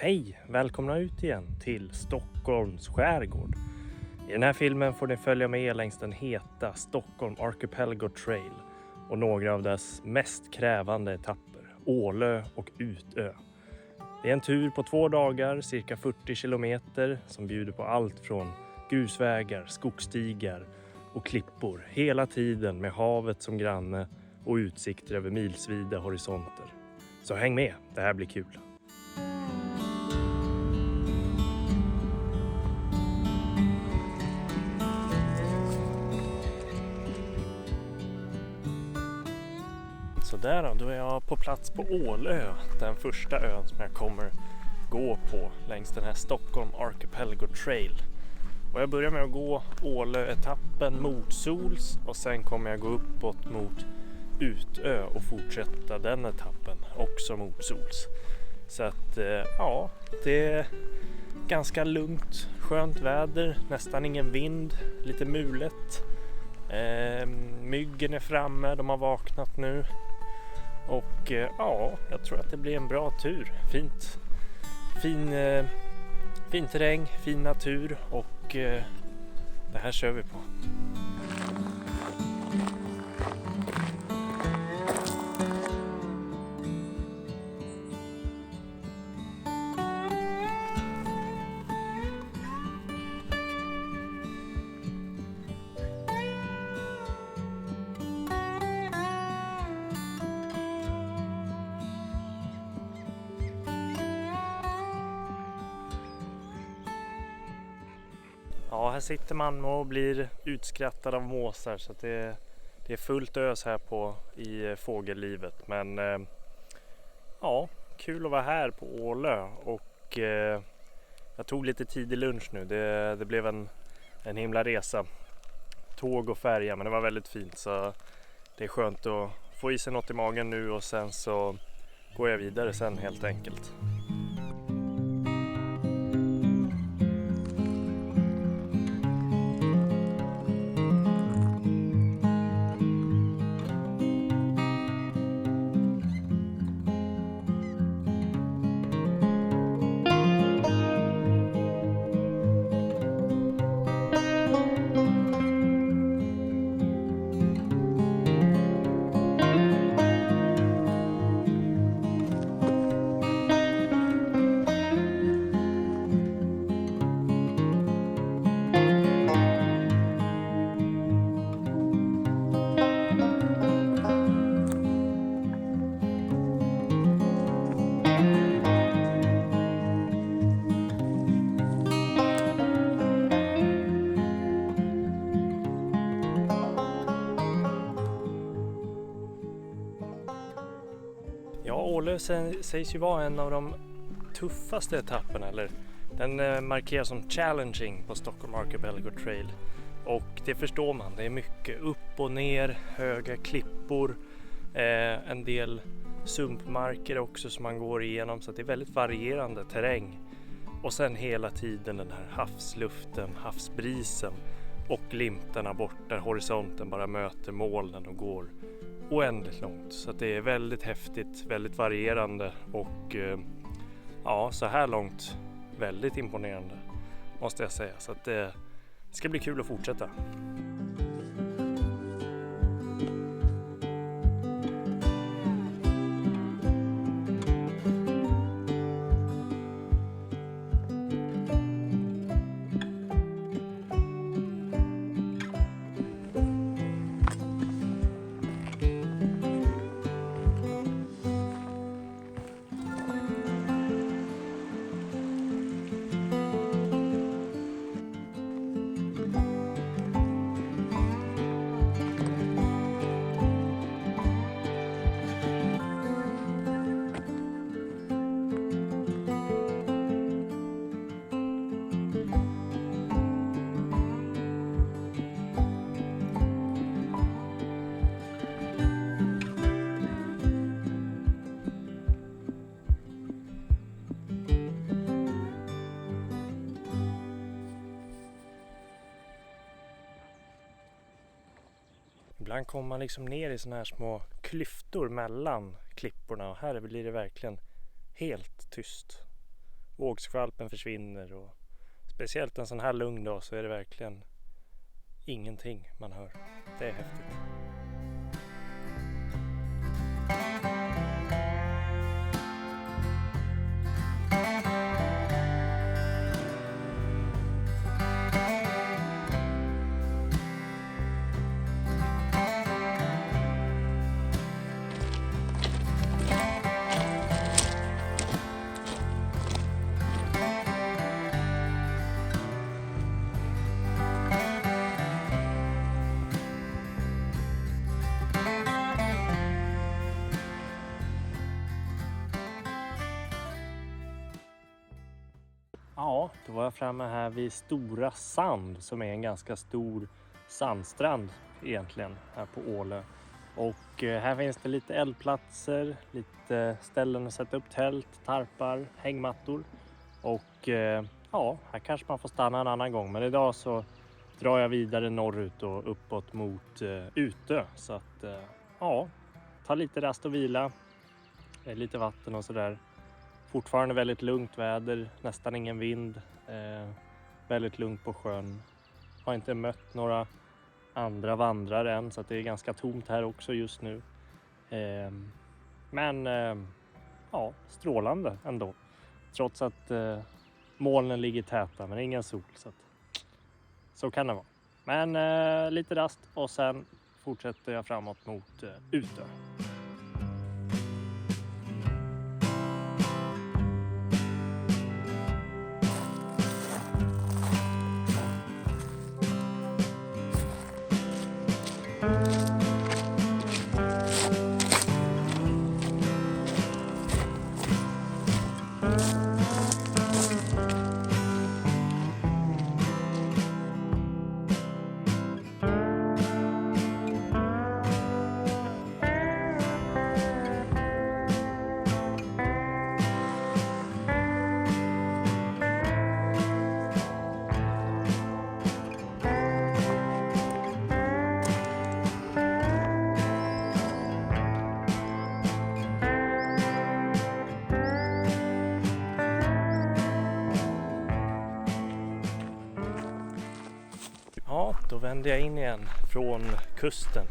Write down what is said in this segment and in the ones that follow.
Hej! Välkomna ut igen till Stockholms skärgård. I den här filmen får ni följa med längs den heta Stockholm Archipelago Trail och några av dess mest krävande etapper, Ålö och Utö. Det är en tur på 2 dagar, cirka 40 kilometer, som bjuder på allt från grusvägar, skogsstigar och klippor. Hela tiden med havet som granne och utsikter över milsvida horisonter. Så häng med, det här blir kul. Så då är jag på plats på Ålö, den första ön som jag kommer gå på längs den här Stockholm Archipelago Trail. Och jag börjar med att gå Ålö-etappen mot sols och sen kommer jag gå uppåt mot Utö och fortsätta den etappen också mot sols. Så att ja, det är ganska lugnt, skönt väder, nästan ingen vind, lite mulet. Myggen är framme, de har vaknat nu. Och ja, jag tror att det blir en bra tur. Fin terräng, fin natur och det här kör vi på. Ja, här sitter man och blir utskrattad av måsar så att det är fullt ös här i fågellivet. Men ja, kul att vara här på Ålö och jag tog lite tidig lunch nu. Det blev en himla resa. Tåg och färja, men det var väldigt fint så det är skönt att få i sig något i magen nu och sen så går jag vidare sen helt enkelt. Ja, Ålö sägs ju vara en av de tuffaste etapperna, eller den markeras som challenging på Stockholm Archipelago Trail. Och det förstår man, det är mycket upp och ner, höga klippor, en del sumpmarker också som man går igenom, så att det är väldigt varierande terräng. Och sen hela tiden den här havsluften, havsbrisen och glimtarna bort där horisonten bara möter molnen och går oändligt långt. Så att det är väldigt häftigt, väldigt varierande och ja, så här långt väldigt imponerande måste jag säga. Så att det ska bli kul att fortsätta. Ibland kommer man liksom ner i såna här små klyftor mellan klipporna och här blir det verkligen helt tyst. vågskvalpen försvinner och speciellt en sån här lugn dag så är det verkligen ingenting man hör. Det är häftigt. Ja, då var jag framme här vid Stora Sand som är en ganska stor sandstrand egentligen här på Ålö. Och här finns det lite eldplatser, lite ställen att sätta upp tält, tarpar, hängmattor. Och ja, här kanske man får stanna en annan gång. Men idag så drar jag vidare norrut och uppåt mot Utö. Så att ja, ta lite rast och vila, lite vatten och sådär. Fortfarande väldigt lugnt väder, nästan ingen vind, väldigt lugnt på sjön. Har inte mött några andra vandrare än så att det är ganska tomt här också just nu. Men ja, strålande ändå. Trots att molnen ligger täta men ingen sol. Så kan det vara. Men lite rast och sen fortsätter jag framåt mot Utö. Ja, då vände jag in igen från kusten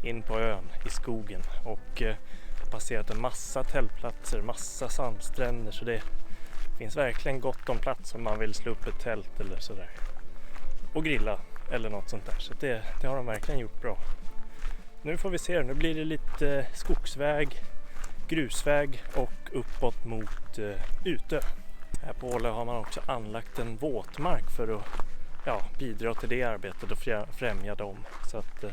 in på ön i skogen och passerat en massa tältplatser, massa sandstränder, så det finns verkligen gott om plats om man vill slå upp ett tält eller sådär och grilla eller något sånt där, så det har de verkligen gjort bra. Nu får vi se, nu blir det lite skogsväg, grusväg och uppåt mot Utö. Här på Ålö har man också anlagt en våtmark för att bidra till det arbetet och främja dem. Så att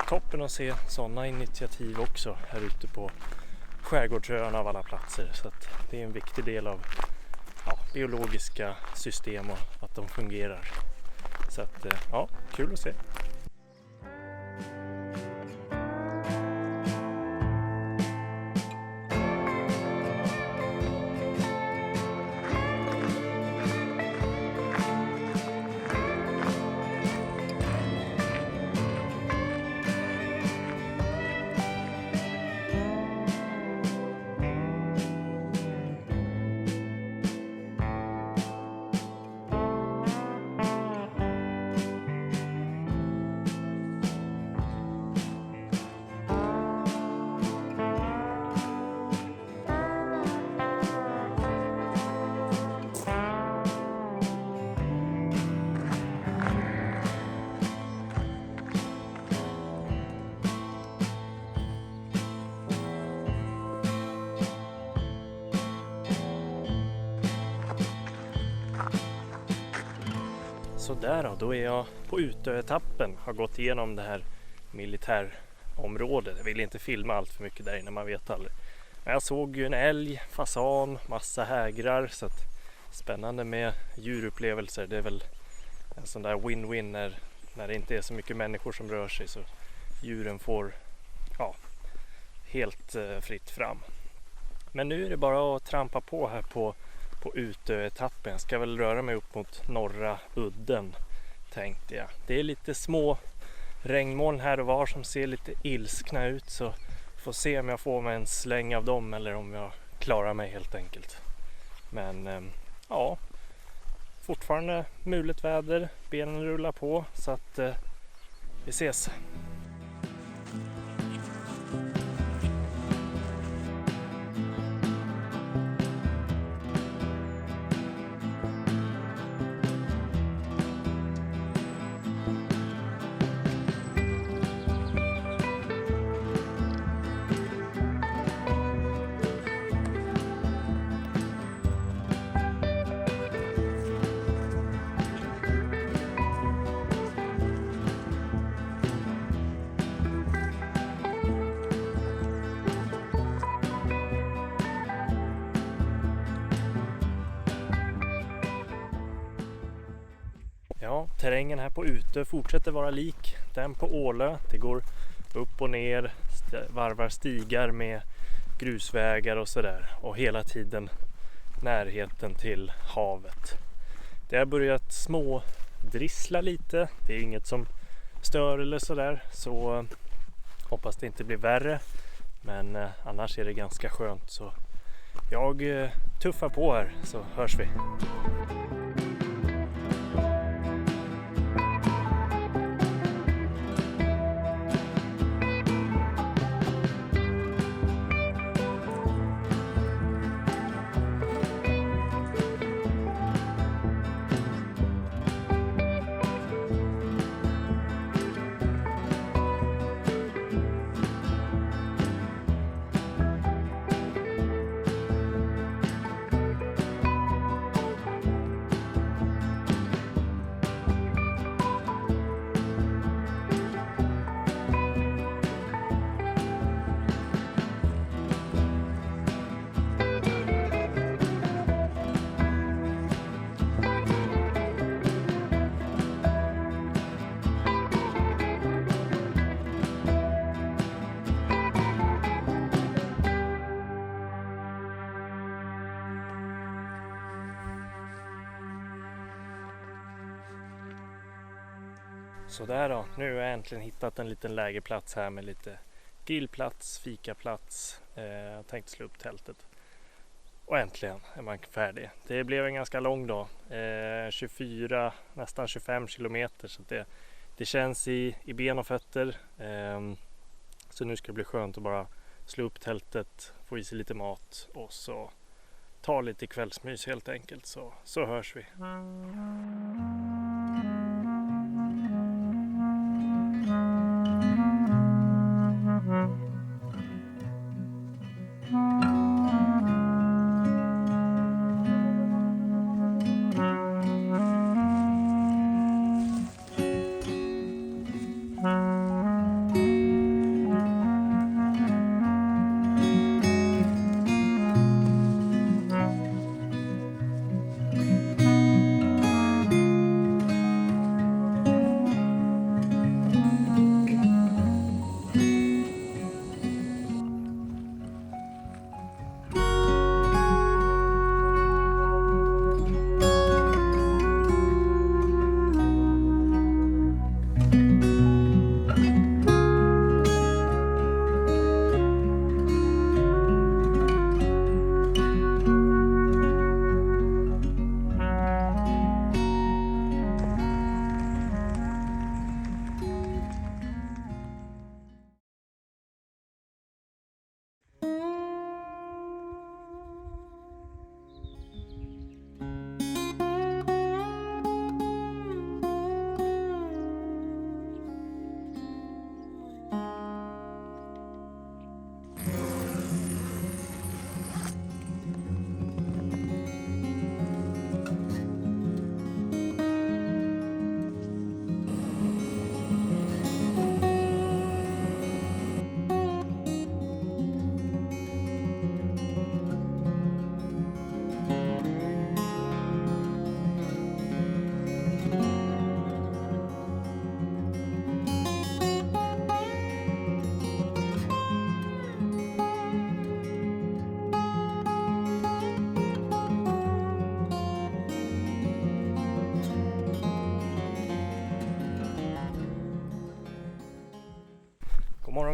toppen att se sådana initiativ också här ute på skärgårdsöarna av alla platser. Så att det är en viktig del av biologiska system och att de fungerar. Så att kul att se. Så där då är jag på Utö-etappen, har gått igenom det här militärområdet. Jag vill inte filma allt för mycket där inne, man vet aldrig. Men jag såg ju en älg, fasan, massa hägrar, så att spännande med djurupplevelser. Det är väl en sån där win-win när det inte är så mycket människor som rör sig, så djuren får helt fritt fram. Men nu är det bara att trampa på här på Utö-etappen. Jag ska väl röra mig upp mot norra udden, tänkte jag. Det är lite små regnmoln här och var som ser lite ilskna ut, så får se om jag får mig en släng av dem eller om jag klarar mig helt enkelt. Men ja, fortfarande mulet väder, benen rullar på, så att vi ses. Ja, terrängen här på Utö fortsätter vara lik den på Ålö. Det går upp och ner, varvar stigar med grusvägar och sådär. Och hela tiden närheten till havet. Det har börjat smådrissla lite. Det är inget som stör eller sådär. Så hoppas det inte blir värre. Men annars är det ganska skönt. Så jag tuffar på här, så hörs vi. Så där då, nu har jag äntligen hittat en liten lägerplats här med lite grillplats, fikaplats. Jag tänkte slå upp tältet. Och äntligen är man färdig. Det blev en ganska lång dag, 24, nästan 25 kilometer, så det känns i ben och fötter. Så nu ska det bli skönt att bara slå upp tältet, få i sig lite mat och så ta lite kvällsmys helt enkelt, så hörs vi.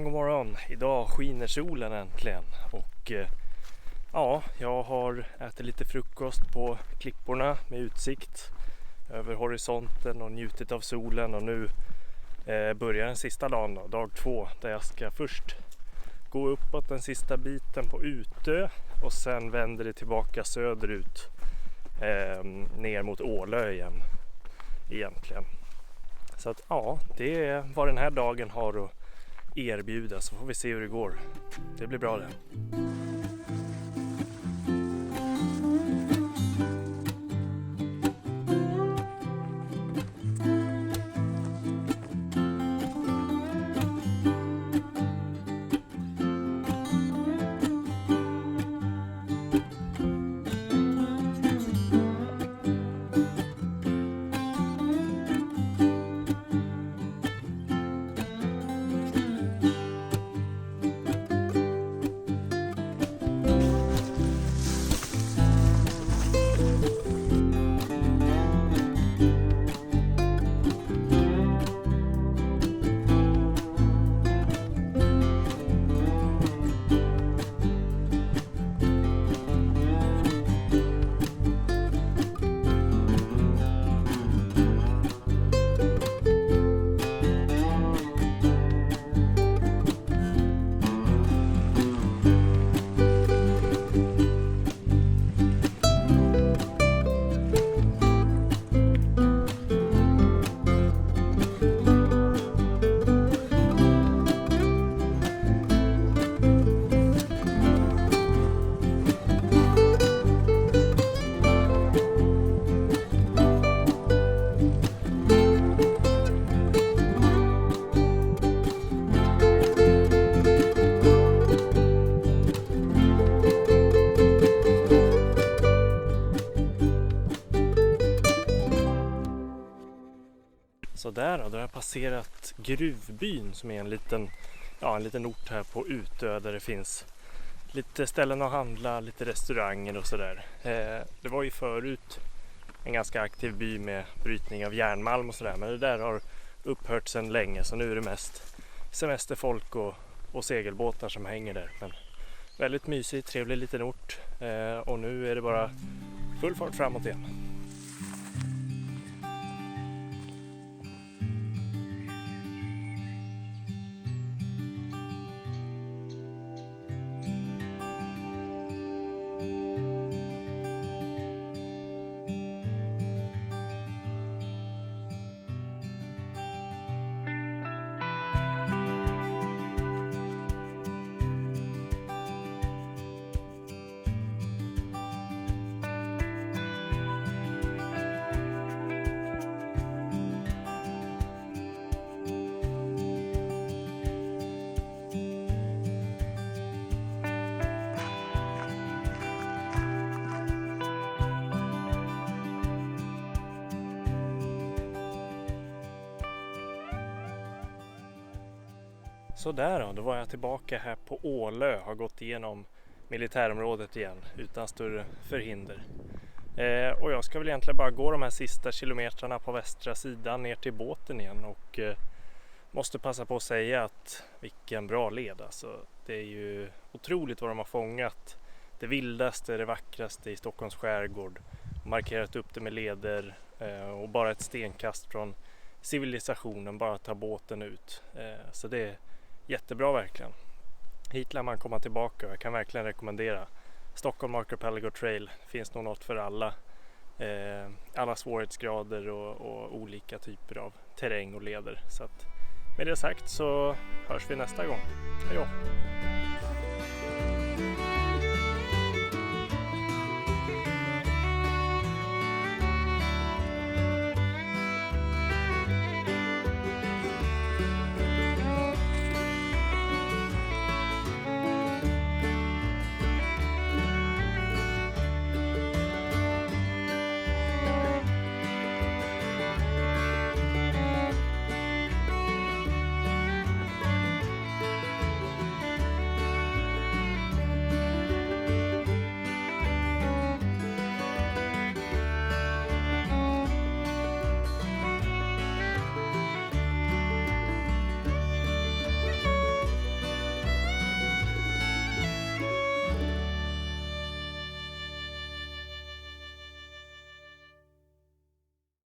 God morgon. Idag skiner solen äntligen och Ja, jag har ätit lite frukost på klipporna med utsikt över horisonten och njutit av solen, och nu börjar den sista dagen då, dag 2, där jag ska först gå uppåt den sista biten på Utö och sen vänder det tillbaka söderut ner mot Ålö igen egentligen. Så att ja, det är vad den här dagen har att erbjuda, så får vi se hur det går. Det blir bra det. Så där då har jag passerat Gruvbyn, som är en liten ort här på Utö, där det finns lite ställen att handla, lite restauranger och sådär. Det var ju förut en ganska aktiv by med brytning av järnmalm och sådär, men det där har upphört sedan länge, så nu är det mest semesterfolk och segelbåtar som hänger där. Men väldigt mysig, trevlig liten ort, och nu är det bara full fart framåt igen. Så där då var jag tillbaka här på Ålö, har gått igenom militärområdet igen utan större förhinder. Och jag ska väl egentligen bara gå de här sista kilometrarna på västra sidan ner till båten igen, och måste passa på att säga att vilken bra led alltså. Det är ju otroligt vad de har fångat det vildaste, det vackraste i Stockholms skärgård, markerat upp det med leder, och bara ett stenkast från civilisationen, bara ta båten ut. Så det är jättebra verkligen. Hit lär man komma tillbaka, och jag kan verkligen rekommendera Stockholm Archipelago Trail. Finns nog något för alla svårighetsgrader och olika typer av terräng och leder. Så att med det sagt så hörs vi nästa gång. Hej då!